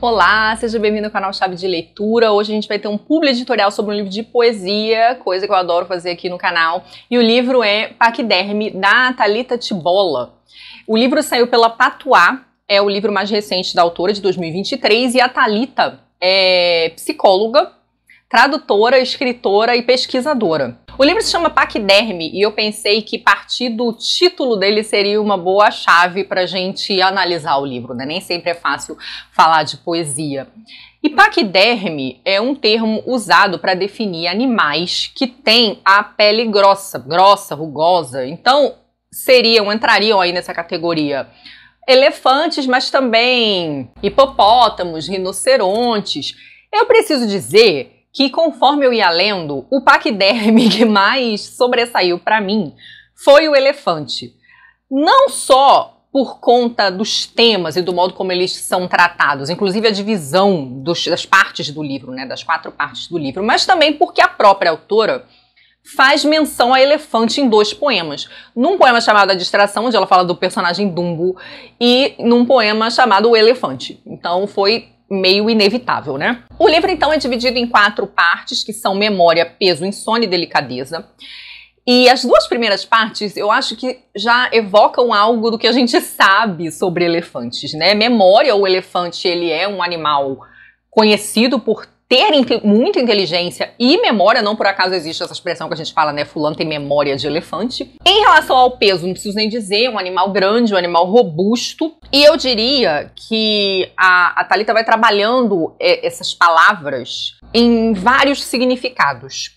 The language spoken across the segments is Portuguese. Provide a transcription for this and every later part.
Olá, seja bem-vindo ao canal Chave de Leitura. Hoje a gente vai ter um publi editorial sobre um livro de poesia, coisa que eu adoro fazer aqui no canal. E o livro é Paquiderme, da Thalita Tibola. O livro saiu pela Patuá, é o livro mais recente da autora, de 2023, e a Thalita é psicóloga, tradutora, escritora e pesquisadora. O livro se chama Paquiderme e eu pensei que partir do título dele seria uma boa chave para a gente analisar o livro, né? Nem sempre é fácil falar de poesia. E paquiderme é um termo usado para definir animais que têm a pele grossa, rugosa. Então, entrariam aí nessa categoria elefantes, mas também hipopótamos, rinocerontes. Eu preciso dizer que, conforme eu ia lendo, o paquiderme que mais sobressaiu para mim foi o elefante. Não só por conta dos temas e do modo como eles são tratados, inclusive a divisão das partes do livro, né, das 4 partes do livro, mas também porque a própria autora faz menção a elefante em 2 poemas. Num poema chamado A Distração, onde ela fala do personagem Dumbo, e num poema chamado O Elefante. Então foi meio inevitável, né? O livro, então, é dividido em 4 partes, que são memória, peso, insônia e delicadeza. E as 2 primeiras partes, eu acho que já evocam algo do que a gente sabe sobre elefantes, né? Memória, o elefante, ele é um animal conhecido por ter muita inteligência e memória, não por acaso existe essa expressão que a gente fala, né? Fulano tem memória de elefante. Em relação ao peso, não preciso nem dizer, um animal grande, um animal robusto. E eu diria que a Thalita vai trabalhando essas palavras em vários significados,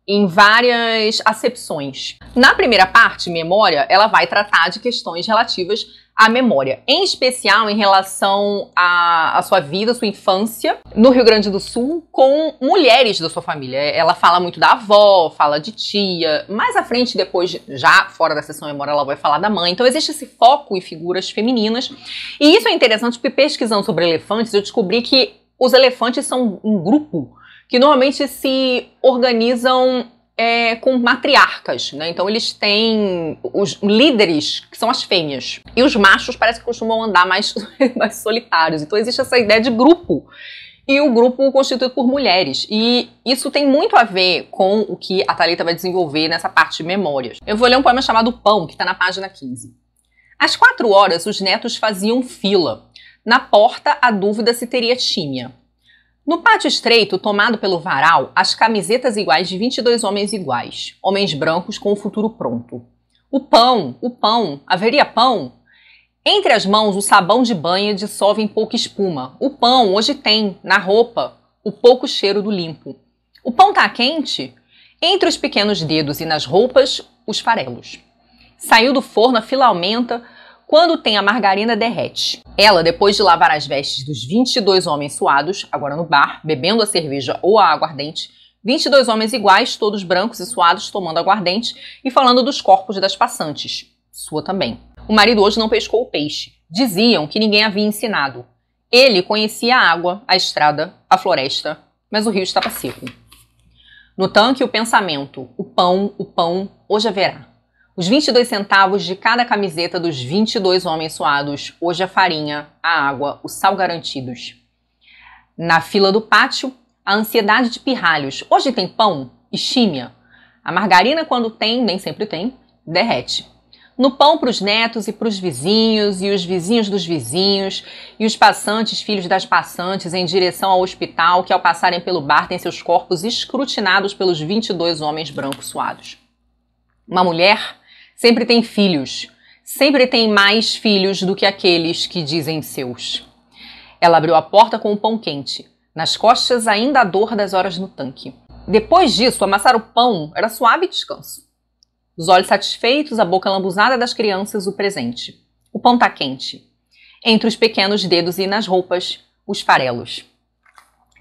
em várias acepções. Na primeira parte, memória, ela vai tratar de questões relativas à memória, em especial em relação à sua vida, sua infância, no Rio Grande do Sul, com mulheres da sua família. Ela fala muito da avó, fala de tia, mais à frente, depois, já fora da sessão memória, ela vai falar da mãe. Então existe esse foco em figuras femininas, e isso é interessante, porque pesquisando sobre elefantes, eu descobri que os elefantes são um grupo que normalmente se organizam com matriarcas, né? Então eles têm os líderes, que são as fêmeas, e os machos parece que costumam andar mais solitários. Então existe essa ideia de grupo, e o grupo constituído por mulheres. E isso tem muito a ver com o que a Thalita vai desenvolver nessa parte de memórias. Eu vou ler um poema chamado Pão, que está na página 15. Às 4 horas, os netos faziam fila. Na porta, a dúvida se teria tímia. No pátio estreito, tomado pelo varal, as camisetas iguais de 22 homens iguais, homens brancos com o futuro pronto. O pão, haveria pão? Entre as mãos, o sabão de banha dissolve em pouca espuma. O pão hoje tem, na roupa, o pouco cheiro do limpo. O pão tá quente? Entre os pequenos dedos e nas roupas, os farelos. Saiu do forno, a fila aumenta. Quando tem a margarina, derrete. Ela, depois de lavar as vestes dos 22 homens suados, agora no bar, bebendo a cerveja ou a aguardente, 22 homens iguais, todos brancos e suados, tomando aguardente e falando dos corpos das passantes. Sua também. O marido hoje não pescou o peixe. Diziam que ninguém havia ensinado. Ele conhecia a água, a estrada, a floresta, mas o rio estava seco. No tanque, o pensamento. O pão, hoje haverá. Os 22 centavos de cada camiseta dos 22 homens suados, hoje a farinha, a água, o sal garantidos. Na fila do pátio, a ansiedade de pirralhos. Hoje tem pão? Estímia. A margarina, quando tem, nem sempre tem, derrete. No pão para os netos e para os vizinhos, e os vizinhos dos vizinhos, e os passantes, filhos das passantes, em direção ao hospital, que ao passarem pelo bar têm seus corpos escrutinados pelos 22 homens brancos suados. Uma mulher sempre tem filhos, sempre tem mais filhos do que aqueles que dizem seus. Ela abriu a porta com o pão quente, nas costas ainda a dor das horas no tanque. Depois disso, amassar o pão era suave descanso. Os olhos satisfeitos, a boca lambuzada das crianças, o presente. O pão tá quente. Entre os pequenos dedos e nas roupas, os farelos.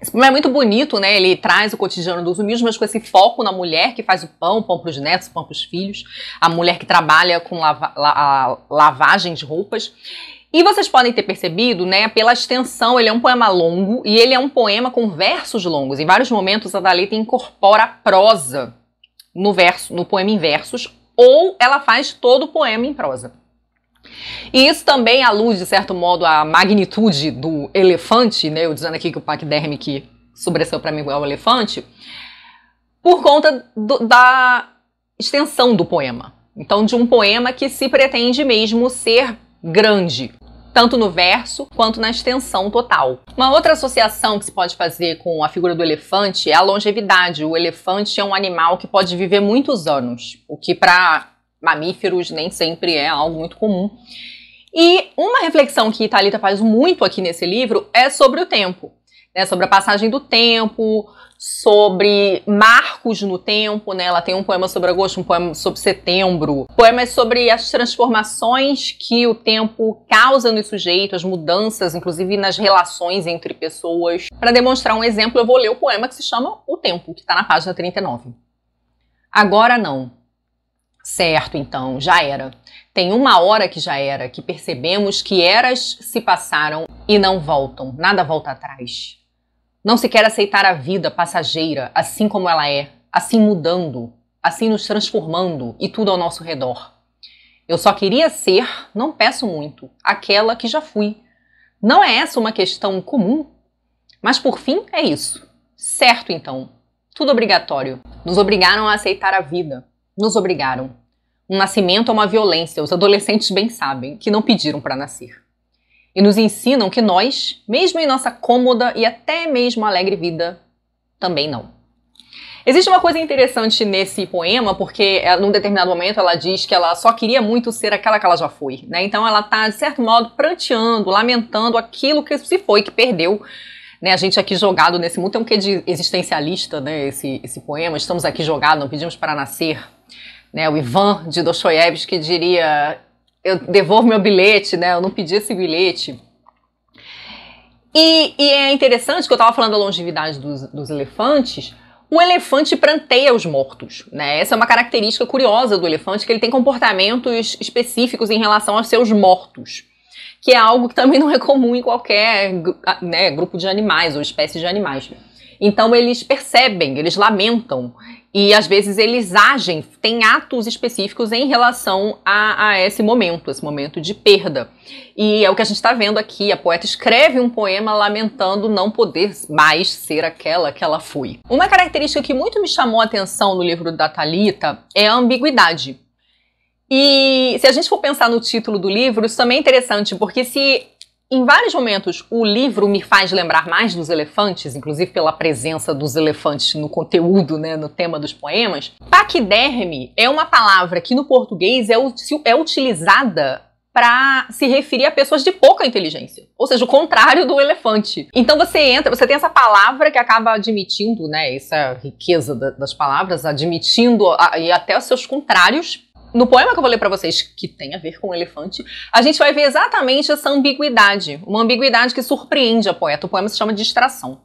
Esse poema é muito bonito, né? Ele traz o cotidiano dos humildes, mas com esse foco na mulher que faz o pão para os netos, pão para os filhos, a mulher que trabalha com a lavagem de roupas. E vocês podem ter percebido, né, pela extensão, ele é um poema longo e ele é um poema com versos longos. Em vários momentos a Thalita incorpora a prosa no poema em versos, ou ela faz todo o poema em prosa. E isso também alude, de certo modo, à magnitude do elefante, né? Eu dizendo aqui que o paquiderme que sobressaiu para mim é o elefante, por conta da extensão do poema. Então, de um poema que se pretende mesmo ser grande, tanto no verso quanto na extensão total. Uma outra associação que se pode fazer com a figura do elefante é a longevidade. O elefante é um animal que pode viver muitos anos, o que para mamíferos nem sempre é algo muito comum. E uma reflexão que Thalita faz muito aqui nesse livro é sobre o tempo, né? Sobre a passagem do tempo, sobre marcos no tempo, né? Ela tem um poema sobre agosto, um poema sobre setembro, poemas sobre as transformações que o tempo causa nos sujeitos, as mudanças, inclusive nas relações entre pessoas. Para demonstrar um exemplo, eu vou ler o poema que se chama O Tempo, que está na página 39. Agora não. Certo, então, já era. Tem uma hora que já era, que percebemos que eras se passaram e não voltam, nada volta atrás. Não se quer aceitar a vida passageira, assim como ela é, assim mudando, assim nos transformando e tudo ao nosso redor. Eu só queria ser, não peço muito, aquela que já fui. Não é essa uma questão comum? Mas por fim é isso. Certo, então. Tudo obrigatório. Nos obrigaram a aceitar a vida. Nos obrigaram. Um nascimento é uma violência, os adolescentes bem sabem, que não pediram para nascer. E nos ensinam que nós, mesmo em nossa cômoda e até mesmo alegre vida, também não. Existe uma coisa interessante nesse poema, porque num determinado momento ela diz que ela só queria muito ser aquela que ela já foi, né? Então ela está, de certo modo, pranteando, lamentando aquilo que se foi, que perdeu. Né, a gente aqui jogado nesse mundo, tem um quê de existencialista, né, esse poema, estamos aqui jogados, não pedimos para nascer. Né, o Ivan de Dostoiévski diria, eu devolvo meu bilhete, né, eu não pedi esse bilhete. E é interessante que eu estava falando da longevidade dos elefantes, o elefante pranteia os mortos. Né, essa é uma característica curiosa do elefante, que ele tem comportamentos específicos em relação aos seus mortos. Que é algo que também não é comum em qualquer, né, grupo de animais ou espécie de animais. Então eles percebem, eles lamentam e às vezes eles agem, têm atos específicos em relação a esse momento de perda. E é o que a gente está vendo aqui, a poeta escreve um poema lamentando não poder mais ser aquela que ela foi. Uma característica que muito me chamou a atenção no livro da Thalita é a ambiguidade. E se a gente for pensar no título do livro, isso também é interessante, porque se em vários momentos o livro me faz lembrar mais dos elefantes, inclusive pela presença dos elefantes no conteúdo, né, no tema dos poemas, paquiderme é uma palavra que no português é utilizada para se referir a pessoas de pouca inteligência, ou seja, o contrário do elefante. Então você tem essa palavra que acaba admitindo, né, essa riqueza das palavras, admitindo e até os seus contrários. No poema que eu vou ler para vocês, que tem a ver com o elefante, a gente vai ver exatamente essa ambiguidade, uma ambiguidade que surpreende a poeta. O poema se chama Distração.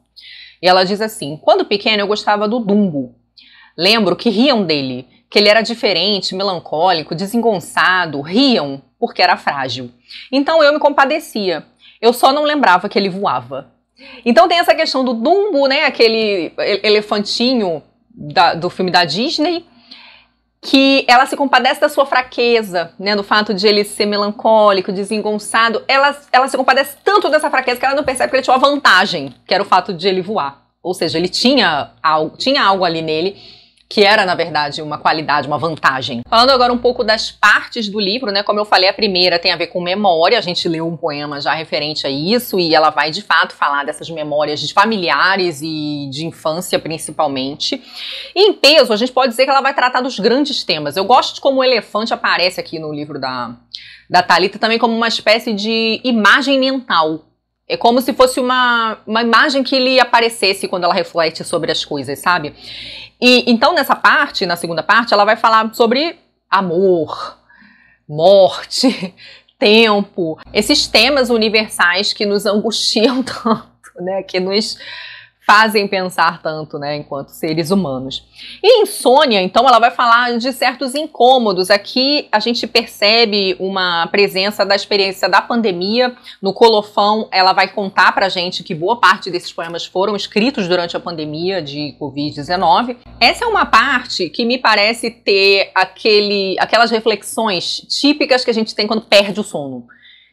E ela diz assim, quando pequena eu gostava do Dumbo. Lembro que riam dele, que ele era diferente, melancólico, desengonçado, riam porque era frágil. Então eu me compadecia, eu só não lembrava que ele voava. Então tem essa questão do Dumbo, né, aquele elefantinho do filme da Disney, que ela se compadece da sua fraqueza, né, do fato de ele ser melancólico, desengonçado. Ela se compadece tanto dessa fraqueza que ela não percebe que ele tinha uma vantagem, que era o fato de ele voar. Ou seja, ele tinha algo ali nele que era, na verdade, uma qualidade, uma vantagem. Falando agora um pouco das partes do livro, né, como eu falei, a primeira tem a ver com memória, a gente leu um poema já referente a isso, e ela vai, de fato, falar dessas memórias de familiares e de infância, principalmente. E em peso, a gente pode dizer que ela vai tratar dos grandes temas. Eu gosto de como o elefante aparece aqui no livro da Thalita também como uma espécie de imagem mental. É como se fosse uma imagem que lhe aparecesse quando ela reflete sobre as coisas, sabe? E então nessa parte, na segunda parte, ela vai falar sobre amor, morte, tempo, esses temas universais que nos angustiam tanto, né? Que nos fazem pensar tanto, né, enquanto seres humanos. E insônia, então, ela vai falar de certos incômodos. Aqui a gente percebe uma presença da experiência da pandemia. No Colofão, ela vai contar pra gente que boa parte desses poemas foram escritos durante a pandemia de Covid-19. Essa é uma parte que me parece ter aquelas reflexões típicas que a gente tem quando perde o sono.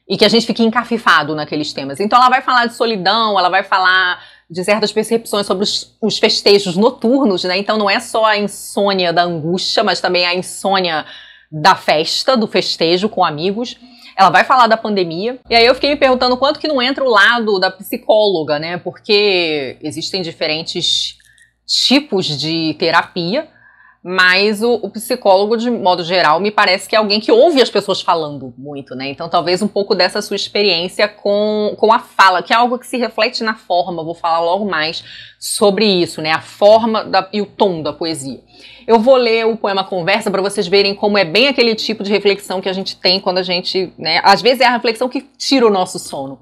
E que a gente fica encafifado naqueles temas. Então ela vai falar de solidão, ela vai falar de certas percepções sobre os festejos noturnos, né? Então não é só a insônia da angústia, mas também a insônia da festa, do festejo com amigos. Ela vai falar da pandemia. E aí eu fiquei me perguntando quanto que não entra o lado da psicóloga, né? Porque existem diferentes tipos de terapia. Mas o psicólogo, de modo geral, me parece que é alguém que ouve as pessoas falando muito, né? Então talvez um pouco dessa sua experiência com a fala, que é algo que se reflete na forma, vou falar logo mais sobre isso, né? A forma e o tom da poesia. Eu vou ler o poema Conversa para vocês verem como é bem aquele tipo de reflexão que a gente tem quando a gente, né? Às vezes é a reflexão que tira o nosso sono.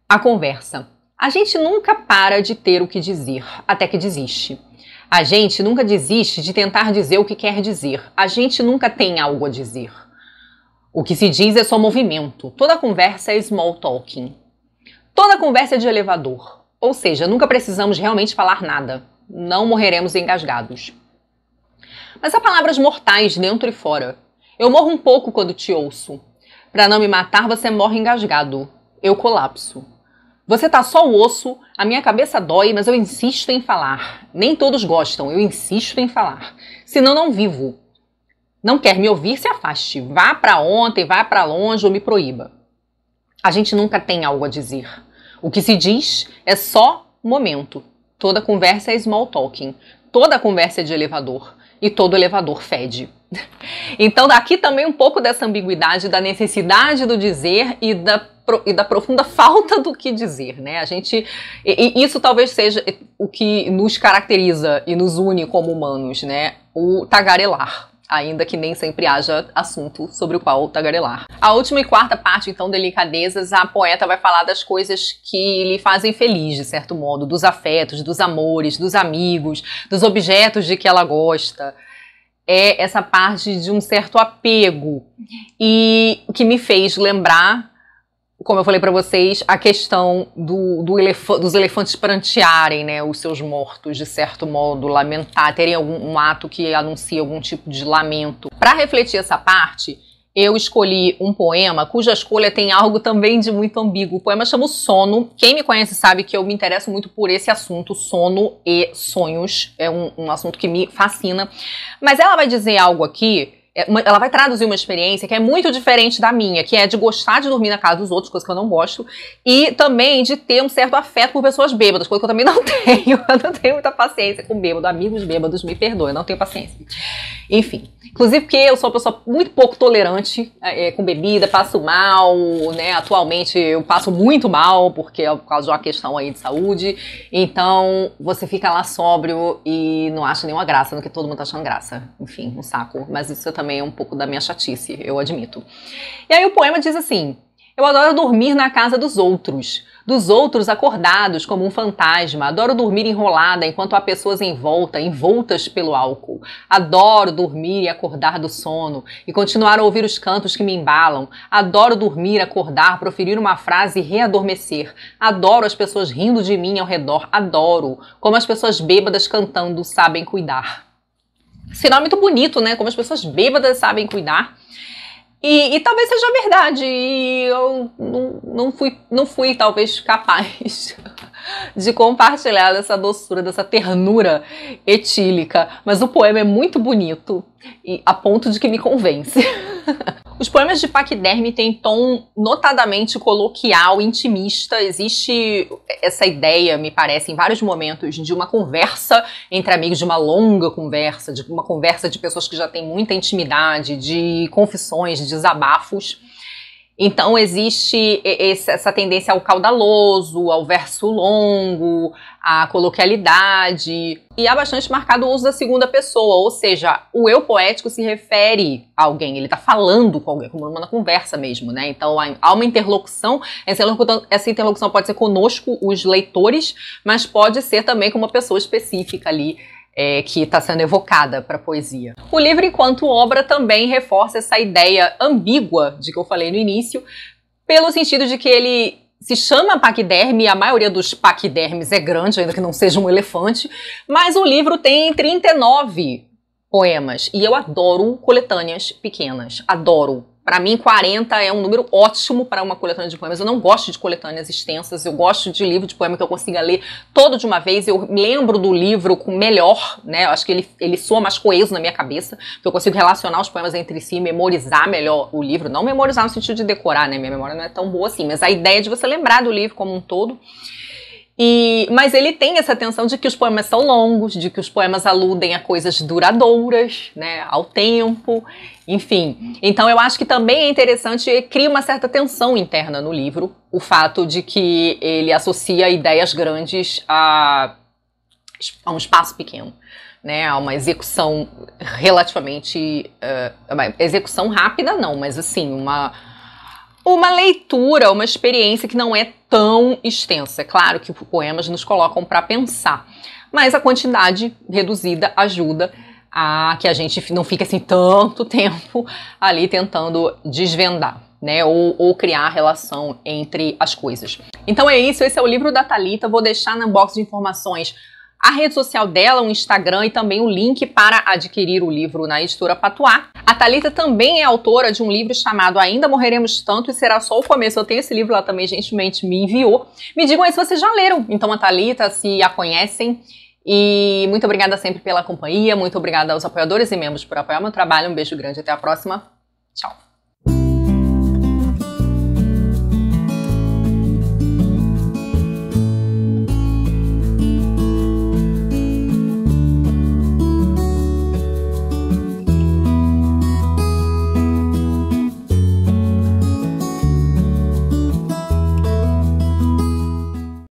A conversa. A gente nunca para de ter o que dizer, até que desiste. A gente nunca desiste de tentar dizer o que quer dizer. A gente nunca tem algo a dizer. O que se diz é só movimento. Toda conversa é small talking. Toda conversa é de elevador. Ou seja, nunca precisamos realmente falar nada. Não morreremos engasgados. Mas há palavras mortais dentro e fora. Eu morro um pouco quando te ouço. Para não me matar, você morre engasgado. Eu colapso. Você tá só o osso, a minha cabeça dói, mas eu insisto em falar. Nem todos gostam, eu insisto em falar. Senão não vivo. Não quer me ouvir, se afaste. Vá pra ontem, vá pra longe ou me proíba. A gente nunca tem algo a dizer. O que se diz é só momento. Toda conversa é small talking. Toda conversa é de elevador. E todo elevador fede. Então aqui também um pouco dessa ambiguidade da necessidade do dizer e da profunda falta do que dizer, né? Isso talvez seja o que nos caracteriza e nos une como humanos, né? O tagarelar, ainda que nem sempre haja assunto sobre o qual tagarelar. A última e quarta parte, então, Delicadezas, a poeta vai falar das coisas que lhe fazem feliz, de certo modo, dos afetos, dos amores, dos amigos, dos objetos de que ela gosta. É essa parte de um certo apego e o que me fez lembrar, como eu falei pra vocês, a questão dos elefantes prantearem, né, os seus mortos, de certo modo, lamentar, terem um ato que anuncia algum tipo de lamento. Para refletir essa parte, eu escolhi um poema cuja escolha tem algo também de muito ambíguo. O poema chama O Sono. Quem me conhece sabe que eu me interesso muito por esse assunto, sono e sonhos. É um assunto que me fascina. Mas ela vai dizer algo aqui, ela vai traduzir uma experiência que é muito diferente da minha, que é de gostar de dormir na casa dos outros, coisa que eu não gosto, e também de ter um certo afeto por pessoas bêbadas, coisa que eu também não tenho. Eu não tenho muita paciência com bêbado. Amigos bêbados, me perdoem, eu não tenho paciência. Enfim, inclusive porque eu sou uma pessoa muito pouco tolerante com bebida, passo mal, né? Atualmente eu passo muito mal, porque é por causa de uma questão aí de saúde. Então, você fica lá sóbrio e não acha nenhuma graça no que todo mundo tá achando graça. Enfim, um saco. Mas isso também é um pouco da minha chatice, eu admito. E aí o poema diz assim: eu adoro dormir na casa dos outros acordados como um fantasma. Adoro dormir enrolada enquanto há pessoas em volta, envoltas pelo álcool. Adoro dormir e acordar do sono e continuar a ouvir os cantos que me embalam. Adoro dormir, acordar, proferir uma frase e readormecer. Adoro as pessoas rindo de mim ao redor. Adoro como as pessoas bêbadas cantando sabem cuidar. Sinal muito bonito, né? Como as pessoas bêbadas sabem cuidar. E talvez seja verdade, e eu não fui talvez capaz de compartilhar dessa doçura, dessa ternura etílica, mas o poema é muito bonito, e a ponto de que me convence. Os poemas de Paquiderme têm tom notadamente coloquial, intimista. Existe essa ideia, me parece, em vários momentos, de uma conversa entre amigos, de uma longa conversa, de uma conversa de pessoas que já têm muita intimidade, de confissões, de desabafos. Então existe essa tendência ao caudaloso, ao verso longo, à coloquialidade, e há bastante marcado o uso da segunda pessoa, ou seja, o eu poético se refere a alguém, ele está falando com alguém, como numa conversa mesmo, né? Então há uma interlocução, essa interlocução pode ser conosco, os leitores, mas pode ser também com uma pessoa específica ali, que está sendo evocada para a poesia. O livro, enquanto obra, também reforça essa ideia ambígua de que eu falei no início, pelo sentido de que ele se chama paquiderme, a maioria dos paquidermes é grande, ainda que não seja um elefante, mas o livro tem 39 poemas, e eu adoro coletâneas pequenas, adoro. Para mim, 40 é um número ótimo para uma coletânea de poemas. Eu não gosto de coletâneas extensas, eu gosto de livro de poema que eu consiga ler todo de uma vez. Eu lembro do livro com melhor, né? Eu acho que ele soa mais coeso na minha cabeça, porque eu consigo relacionar os poemas entre si, memorizar melhor o livro. Não memorizar no sentido de decorar, né? Minha memória não é tão boa assim, mas a ideia de você lembrar do livro como um todo. Mas ele tem essa tensão de que os poemas são longos, de que os poemas aludem a coisas duradouras, né, ao tempo, enfim. Então eu acho que também é interessante, cria uma certa tensão interna no livro, o fato de que ele associa ideias grandes a um espaço pequeno, né, a uma execução relativamente, uma execução rápida não, mas assim, uma leitura, uma experiência que não é tão extensa. É claro que poemas nos colocam para pensar, mas a quantidade reduzida ajuda a que a gente não fique assim tanto tempo ali tentando desvendar, né, ou criar relação entre as coisas. Então é isso, esse é o livro da Thalita. Vou deixar na box de informações a rede social dela, o Instagram e também o link para adquirir o livro na editora Patuá. A Thalita também é autora de um livro chamado Ainda Morreremos Tanto e Será Só o Começo. Eu tenho esse livro, ela também gentilmente me enviou. Me digam aí se vocês já leram, então, a Thalita, se a conhecem. E muito obrigada sempre pela companhia, muito obrigada aos apoiadores e membros por apoiar meu trabalho. Um beijo grande, até a próxima. Tchau.